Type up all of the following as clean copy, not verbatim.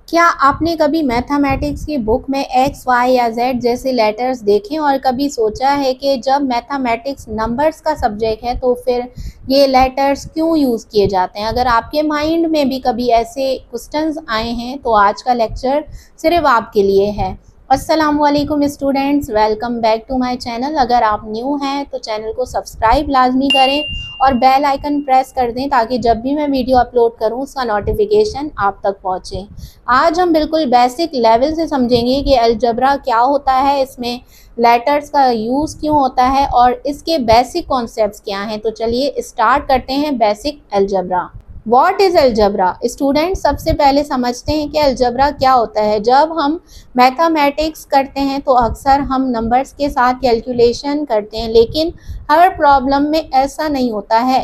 क्या आपने कभी मैथमेटिक्स की बुक में एक्स वाई या जेड जैसे लेटर्स देखे और कभी सोचा है कि जब मैथमेटिक्स नंबर्स का सब्जेक्ट है तो फिर ये लेटर्स क्यों यूज़ किए जाते हैं? अगर आपके माइंड में भी कभी ऐसे क्वेश्चंस आए हैं तो आज का लेक्चर सिर्फ आपके लिए है। अस्सलामुअलैकुम students, welcome back to my channel. अगर आप न्यू हैं तो चैनल को सब्सक्राइब लाजमी करें और बेल आइकन प्रेस कर दें ताकि जब भी मैं वीडियो अपलोड करूं उसका नोटिफिकेशन आप तक पहुंचे। आज हम बिल्कुल बेसिक लेवल से समझेंगे कि अलजबरा क्या होता है, इसमें लेटर्स का यूज़ क्यों होता है और इसके बेसिक कॉन्सेप्ट्स क्या हैं। तो चलिए स्टार्ट करते हैं basic algebra. What is algebra? Students, सबसे पहले समझते हैं कि अलजबरा क्या होता है। जब हम मैथमेटिक्स करते हैं तो अक्सर हम नंबर्स के साथ कैलकुलेशन करते हैं, लेकिन हर प्रॉब्लम में ऐसा नहीं होता है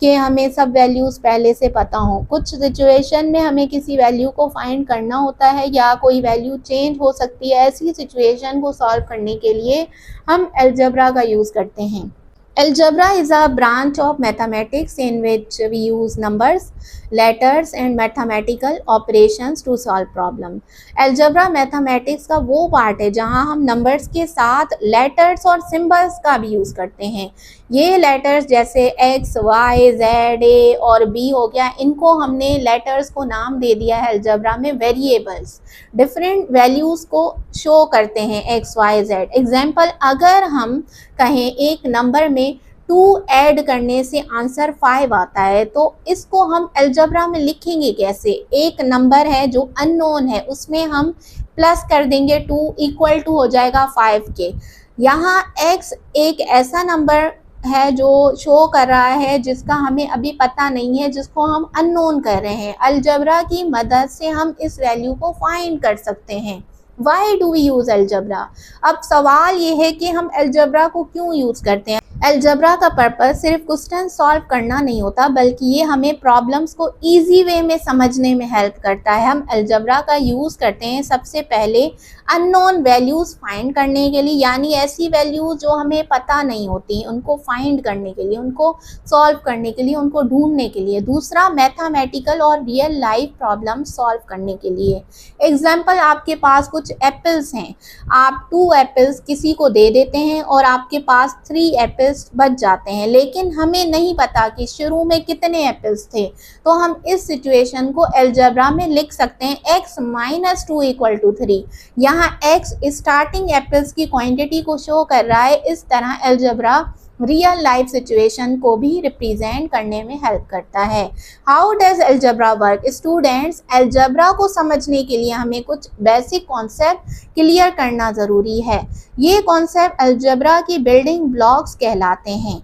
कि हमें सब वैल्यूज़ पहले से पता हों। कुछ सिचुएशन में हमें किसी वैल्यू को फाइंड करना होता है या कोई वैल्यू चेंज हो सकती है। ऐसी सिचुएशन को सॉल्व करने के लिए हम अलजबरा का यूज़ करते हैं। Algebra is a branch of mathematics in which we use numbers, letters and mathematical operations to solve problem. Algebra mathematics का वो पार्ट है जहाँ हम numbers के साथ letters और symbols का भी यूज़ करते हैं। ये letters जैसे x, y, z, a और b हो गया, इनको हमने letters को नाम दे दिया है algebra में variables। डिफरेंट वैल्यूज़ को शो करते हैं x, y, z। एग्जाम्पल, अगर हम कहें एक नंबर में 2 ऐड करने से आंसर 5 आता है तो इसको हम अलजबरा में लिखेंगे कैसे? एक नंबर है जो अननोन है, उसमें हम प्लस कर देंगे 2 इक्वल टू हो जाएगा 5 के। यहाँ x एक ऐसा नंबर है जो शो कर रहा है जिसका हमें अभी पता नहीं है, जिसको हम अननोन कर रहे हैं। अलजबरा की मदद से हम इस वैल्यू को फाइंड कर सकते हैं। Why do we use algebra? अब सवाल ये है कि हम अलजबरा को क्यों यूज़ करते हैं। अलजबरा का पर्पस सिर्फ क्वेश्चन सॉल्व करना नहीं होता, बल्कि ये हमें प्रॉब्लम्स को इजी वे में समझने में हेल्प करता है। हम अलजबरा का यूज़ करते हैं सबसे पहले अननोन वैल्यूज़ फाइंड करने के लिए, यानी ऐसी वैल्यूज़ जो हमें पता नहीं होती, उनको फाइंड करने के लिए, उनको सॉल्व करने के लिए, उनको ढूंढने के लिए। दूसरा, मैथमेटिकल और रियल लाइफ प्रॉब्लम सॉल्व करने के लिए। एग्जाम्पल, आपके पास कुछ एप्पल्स हैं, आप 2 एप्पल्स किसी को दे देते हैं और आपके पास 3 एप्पल्स बच जाते हैं, लेकिन हमें नहीं पता कि शुरू में कितने एप्पल्स थे। तो हम इस सिचुएशन को अलजबरा में लिख सकते हैं x - 2 = 3। यहाँ x स्टार्टिंग एप्पल्स की क्वांटिटी को शो कर रहा है। इस तरह अलजबरा रियल लाइफ सिचुएशन को भी रिप्रेजेंट करने में हेल्प करता है। How does algebra work? Students, algebra को समझने के लिए हमें कुछ बेसिक कॉन्सेप्ट क्लियर करना ज़रूरी है। ये कॉन्सेप्ट अलजबरा की बिल्डिंग ब्लॉक्स कहलाते हैं।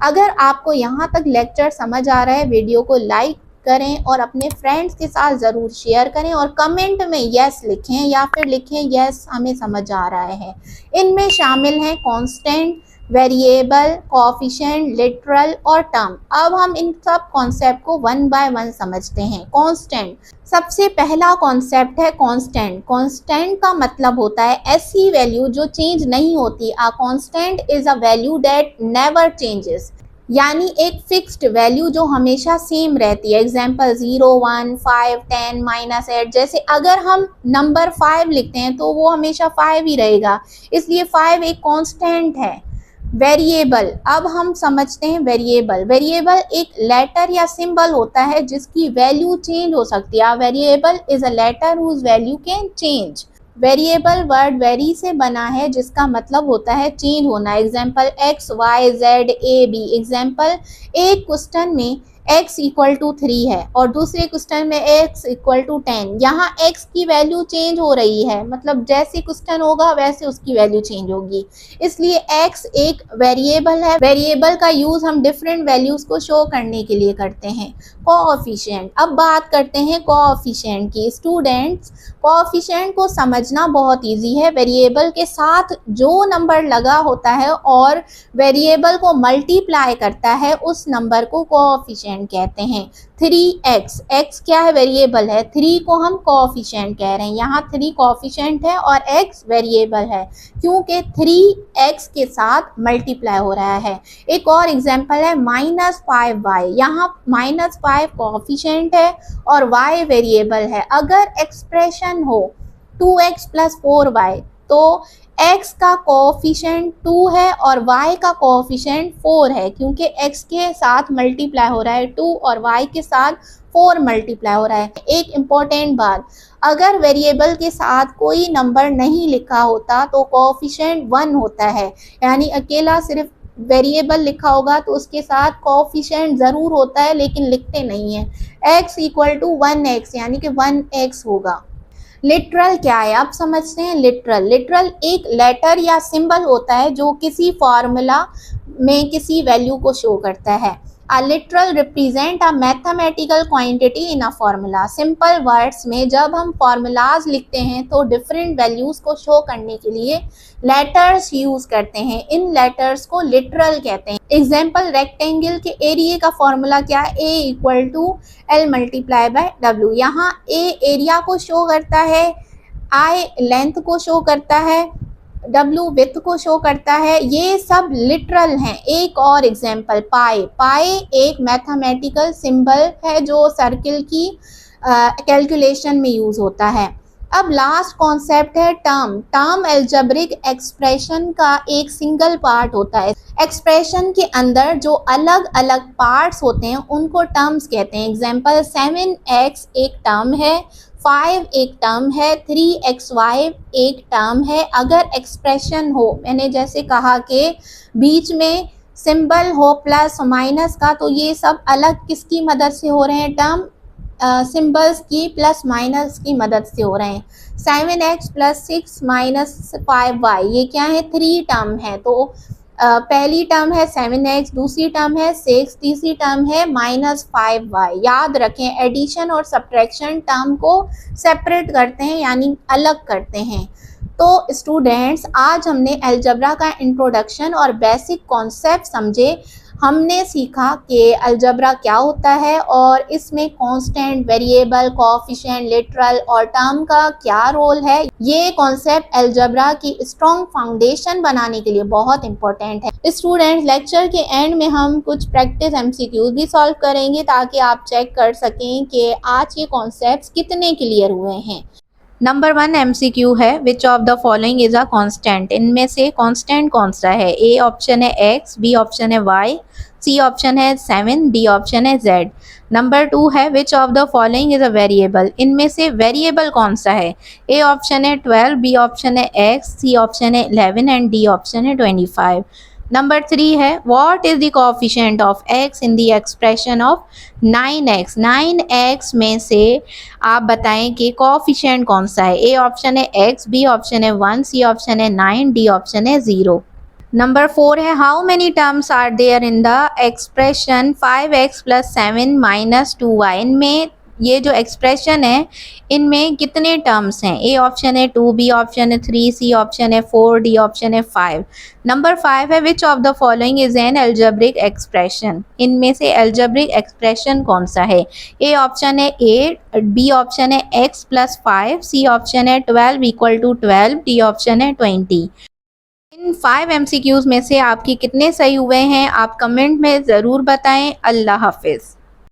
अगर आपको यहाँ तक लेक्चर समझ आ रहा है, वीडियो को लाइक करें और अपने फ्रेंड्स के साथ ज़रूर शेयर करें और कमेंट में यस लिखें या फिर लिखें यस हमें समझ आ रहा है। इनमें शामिल हैं कांस्टेंट, वेरिएबल, कोएफिशिएंट, लिटरल और टर्म। अब हम इन सब कॉन्सेप्ट को वन बाय वन समझते हैं। कांस्टेंट, सबसे पहला कॉन्सेप्ट है कांस्टेंट। कांस्टेंट का मतलब होता है ऐसी वैल्यू जो चेंज नहीं होती। A constant is a value that never changes, यानी एक फिक्स्ड वैल्यू जो हमेशा सेम रहती है। एग्जाम्पल 0, 1, 5, 10, -8। जैसे अगर हम नंबर 5 लिखते हैं तो वो हमेशा 5 ही रहेगा, इसलिए 5 एक कांस्टेंट है। वेरिएबल, अब हम समझते हैं वेरिएबल। वेरिएबल एक लेटर या सिंबल होता है जिसकी वैल्यू चेंज हो सकती है। Variable is a letter whose value can change. Variable word very से बना है जिसका मतलब होता है चेंज होना। Example x, y, z, a, b। Example, एक क्वेश्चन में x = 3 है और दूसरे क्वेश्चन में x = 10। यहाँ x की वैल्यू चेंज हो रही है, मतलब जैसे क्वेश्चन होगा वैसे उसकी वैल्यू चेंज होगी, इसलिए x एक वेरिएबल है। वेरिएबल का यूज़ हम डिफरेंट वैल्यूज़ को शो करने के लिए करते हैं। कोएफिशिएंट, अब बात करते हैं कोएफिशिएंट की। स्टूडेंट्स, कोएफिशिएंट को समझना बहुत इजी है। वेरिएबल के साथ जो नंबर लगा होता है और वेरिएबल को मल्टीप्लाई करता है, उस नंबर को कोएफिशिएंट कोफिशिएंट कहते हैं। 3x, x क्या है, वेरिएबल है, 3 को हम कोफिशिएंट कह रहे हैं। यहाँ 3 कोफिशिएंट है और x वेरिएबल है क्योंकि 3x के साथ मल्टीप्लाई हो रहा है। एक और एग्जांपल है -5y, यहाँ -5 कोफिशिएंट है और y वेरिएबल है। अगर एक्सप्रेशन हो 2x + 4y तो x का कोफिशिएंट 2 है और y का कोफिशिएंट 4 है क्योंकि x के साथ मल्टीप्लाई हो रहा है 2 और y के साथ 4 मल्टीप्लाई हो रहा है। एक इम्पॉर्टेंट बात, अगर वेरिएबल के साथ कोई नंबर नहीं लिखा होता तो कोफिशिएंट 1 होता है, यानी अकेला सिर्फ वेरिएबल लिखा होगा तो उसके साथ कोफिशिएंट ज़रूर होता है लेकिन लिखते नहीं है। x = 1x यानी कि 1x होगा। लिटरल क्या है, आप समझते हैं। लिटरल एक लेटर या सिंबल होता है जो किसी फॉर्मूला में किसी वैल्यू को शो करता है। A literal represent a mathematical quantity in a formula। Simple words में जब हम फॉर्मूलाज लिखते हैं तो डिफरेंट वैल्यूज को शो करने के लिए लेटर्स यूज करते हैं। इन लेटर्स को लिटरल कहते हैं। एग्जाम्पल, रेक्टेंगल के एरिया का फॉर्मूला क्या है, A = L × W। यहाँ A एरिया को शो करता है, I लेंथ को शो करता है, W विथ को शो करता है। ये सब लिटरल हैं। एक और एग्जांपल, पाई एक मैथमेटिकल सिंबल है जो सर्किल की कैलकुलेशन में यूज होता है। अब लास्ट कॉन्सेप्ट है टर्म एल्जेब्रिक एक्सप्रेशन का एक सिंगल पार्ट होता है। एक्सप्रेशन के अंदर जो अलग अलग पार्ट्स होते हैं उनको टर्म्स कहते हैं। एग्जांपल, 7x एक टर्म है, 5 एक टर्म है, 3xy एक टर्म है। अगर एक्सप्रेशन हो, मैंने जैसे कहा कि बीच में सिंबल हो प्लस माइनस का, तो ये सब अलग किसकी मदद से हो रहे हैं, टर्म सिंबल्स की प्लस माइनस की मदद से हो रहे हैं। 7x + 6 - 5y ये क्या है, 3 टर्म है। तो पहली टर्म है 7x, दूसरी टर्म है 6, तीसरी टर्म है -5y। याद रखें, एडिशन और सब्ट्रैक्शन टर्म को सेपरेट करते हैं यानी अलग करते हैं। तो स्टूडेंट्स, आज हमने अलजेब्रा का इंट्रोडक्शन और बेसिक कॉन्सेप्ट समझे। हमने सीखा कि अलजेब्रा क्या होता है और इसमें कांस्टेंट, वेरिएबल, कोफिशिएंट, लिटरल और टर्म का क्या रोल है। ये कॉन्सेप्ट अलजेब्रा की स्ट्रॉन्ग फाउंडेशन बनाने के लिए बहुत इंपॉर्टेंट है। स्टूडेंट्स, लेक्चर के एंड में हम कुछ प्रैक्टिस MCQs भी सॉल्व करेंगे ताकि आप चेक कर सकें कि आज ये कॉन्सेप्ट कितने क्लियर हुए हैं। नंबर 1 MCQ है, which of the following is a constant. इनमें से कांस्टेंट कौन सा है। ए ऑप्शन है x, बी ऑप्शन है y, सी ऑप्शन है 7, डी ऑप्शन है z। नंबर 2 है, which of the following is a variable. इनमें से वेरिएबल कौन सा है। ए ऑप्शन है 12, बी ऑप्शन है x, सी ऑप्शन है 11 एंड डी ऑप्शन है 25। नंबर 3 है, what is the coefficient of x in the expression of 9x। 9x में से आप बताएं कि कोएफिशिएंट कौन सा है। ए ऑप्शन है x, बी ऑप्शन है 1, सी ऑप्शन है 9, डी ऑप्शन है 0। नंबर 4 है, how many terms are there in the expression 5x + 7 - 2y। इनमें ये जो एक्सप्रेशन है इनमें कितने टर्म्स हैं। ए ऑप्शन है 2, बी ऑप्शन है 3, सी ऑप्शन है 4, डी ऑप्शन है 5। नंबर 5 है, which of the following is an algebraic expression. इनमें से अलजेब्रिक एक्सप्रेशन कौन सा है। ए ऑप्शन है 8, बी ऑप्शन है x + 5, सी ऑप्शन है 12 = 12, डी ऑप्शन है 20। इन 5 MCQs में से आपकी कितने सही हुए हैं आप कमेंट में ज़रूर बताएं। अल्लाह हाफिज़।